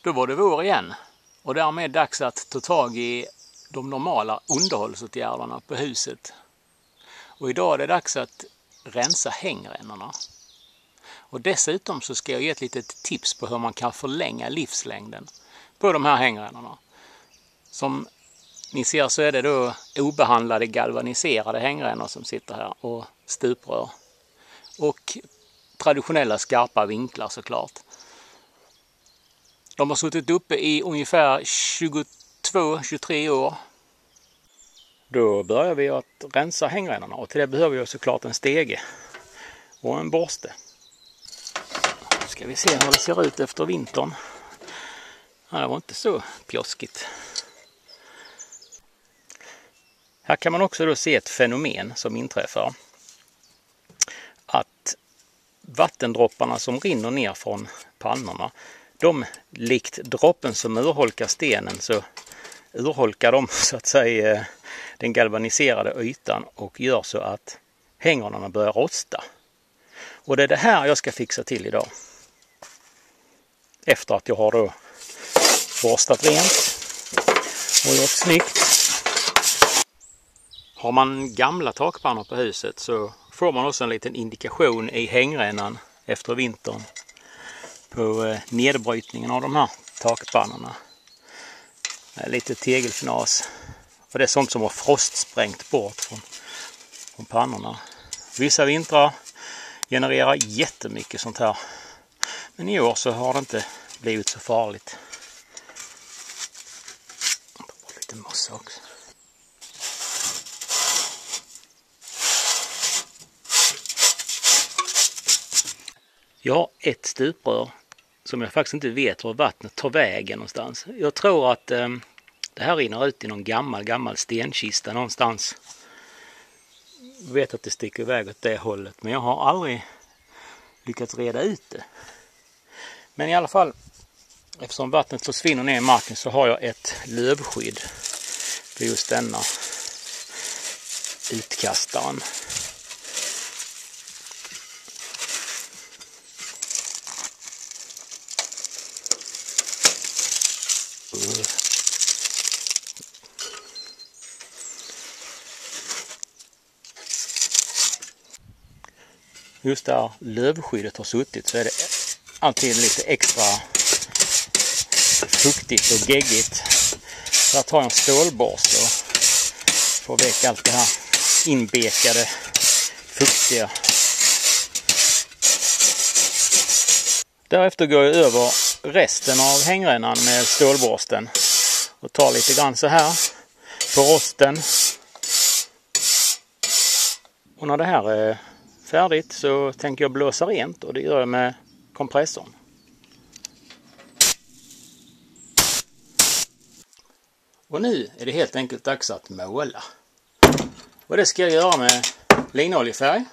Då var det vår igen och därmed dags att ta tag i de normala underhållsåtgärderna på huset. Och idag är det dags att rensa hängrännorna. Och dessutom så ska jag ge ett litet tips på hur man kan förlänga livslängden på de här hängrännorna. Som ni ser så är det då obehandlade galvaniserade hängrännor som sitter här och stuprör. Och traditionella skarpa vinklar såklart. De har suttit uppe i ungefär 22-23 år. Då börjar vi att rensa hängrännorna och till det behöver vi såklart en stege och en borste. Ska vi se hur det ser ut efter vintern. Ja, det var inte så pjoskigt. Här kan man också då se ett fenomen som inträffar. Att vattendropparna som rinner ner från pannorna, de likt droppen som urholkar stenen så urholkar de så att säga den galvaniserade ytan och gör så att hängrännorna börjar rosta. Och det är det här jag ska fixa till idag. Efter att jag har då borstat rent och gjort snyggt. Har man gamla takpannor på huset så får man också en liten indikation i hängrännan efter vintern på nedbrytningen av de här takpannorna. Lite tegelfnas. Och det är sånt som har frostsprängt bort från pannorna. Vissa vintrar genererar jättemycket sånt här. Men i år så har det inte blivit så farligt. Jag tar bort lite mossa också. Jag har ett stuprör som jag faktiskt inte vet var vattnet tar vägen någonstans. Jag tror att det här rinner ut i någon gammal stenkista någonstans. Jag vet att det sticker iväg åt det hållet, men jag har aldrig lyckats reda ut det. Men i alla fall, eftersom vattnet försvinner ner i marken så har jag ett lövskydd för just denna utkastaren. Just där lövskyddet har suttit så är det alltid lite extra fuktigt och geggigt. Så jag tar en stålborste och får väck allt det här inbekade fuktiga. Därefter går jag över resten av hängrännan med stålborsten och tar lite grann så här på rosten. Och när det här är färdigt så tänker jag blåsa rent och det gör jag med kompressorn. Och nu är det helt enkelt dags att måla. Och det ska jag göra med linoljefärg.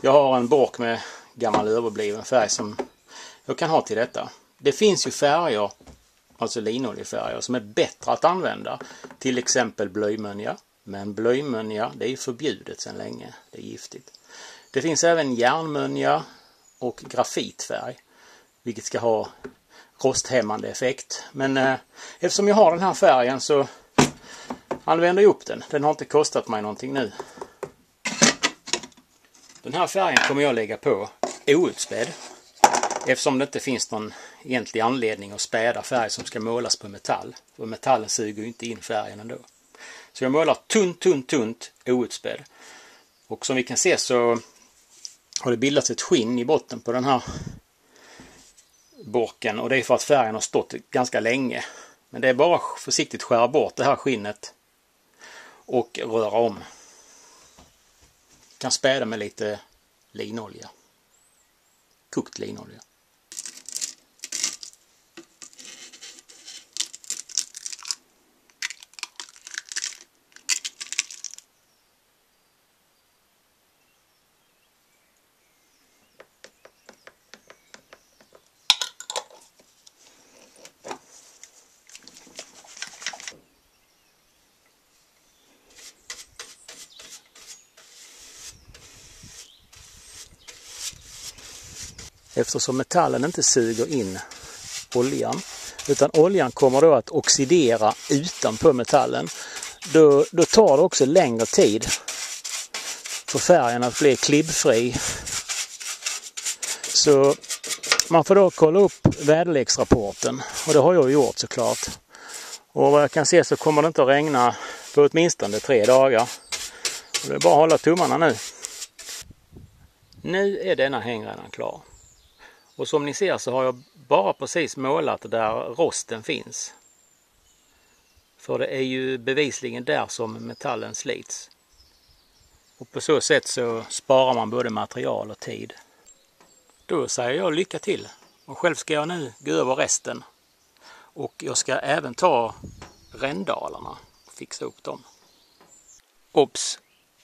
Jag har en burk med gammal överbliven färg som jag kan ha till detta. Det finns ju färger, alltså linoljefärger, som är bättre att använda. Till exempel blöjmönja. Men blöjmönja, det är förbjudet sedan länge. Det är giftigt. Det finns även järnmönja och grafitfärg. Vilket ska ha rosthämmande effekt. Men eftersom jag har den här färgen så använder jag upp den. Den har inte kostat mig någonting nu. Den här färgen kommer jag lägga på outspädd. Eftersom det inte finns någon egentlig anledning att späda färg som ska målas på metall. För metallen suger ju inte in färgen ändå. Så jag målar tunt outspädd. Och som vi kan se så har det bildats ett skinn i botten på den här burken. Och det är för att färgen har stått ganska länge. Men det är bara försiktigt skära bort det här skinnet och röra om. Jag kan späda med lite linolja. Kokt linolja. Eftersom metallen inte suger in oljan utan oljan kommer då att oxidera utanpå metallen. Då tar det också längre tid för färgen att bli klibbfri. Så man får då kolla upp väderleksrapporten, och det har jag gjort såklart. Och vad jag kan se så kommer det inte att regna på åtminstone 3 dagar. Och det är bara att hålla tummarna nu. Nu är denna hängrännan klar. Och som ni ser så har jag bara precis målat där rosten finns. För det är ju bevisligen där som metallen slits. Och på så sätt så sparar man både material och tid. Då säger jag lycka till. Och själv ska jag nu gå över resten. Och jag ska även ta rändalarna och fixa upp dem. Obs!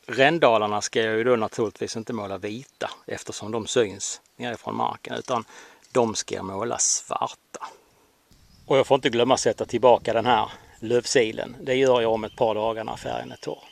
Rändalarna ska jag ju då naturligtvis inte måla vita eftersom de syns nerifrån marken, utan de ska jag måla svarta. Och jag får inte glömma sätta tillbaka den här lövsilen. Det gör jag om ett par dagar när färgen är torr.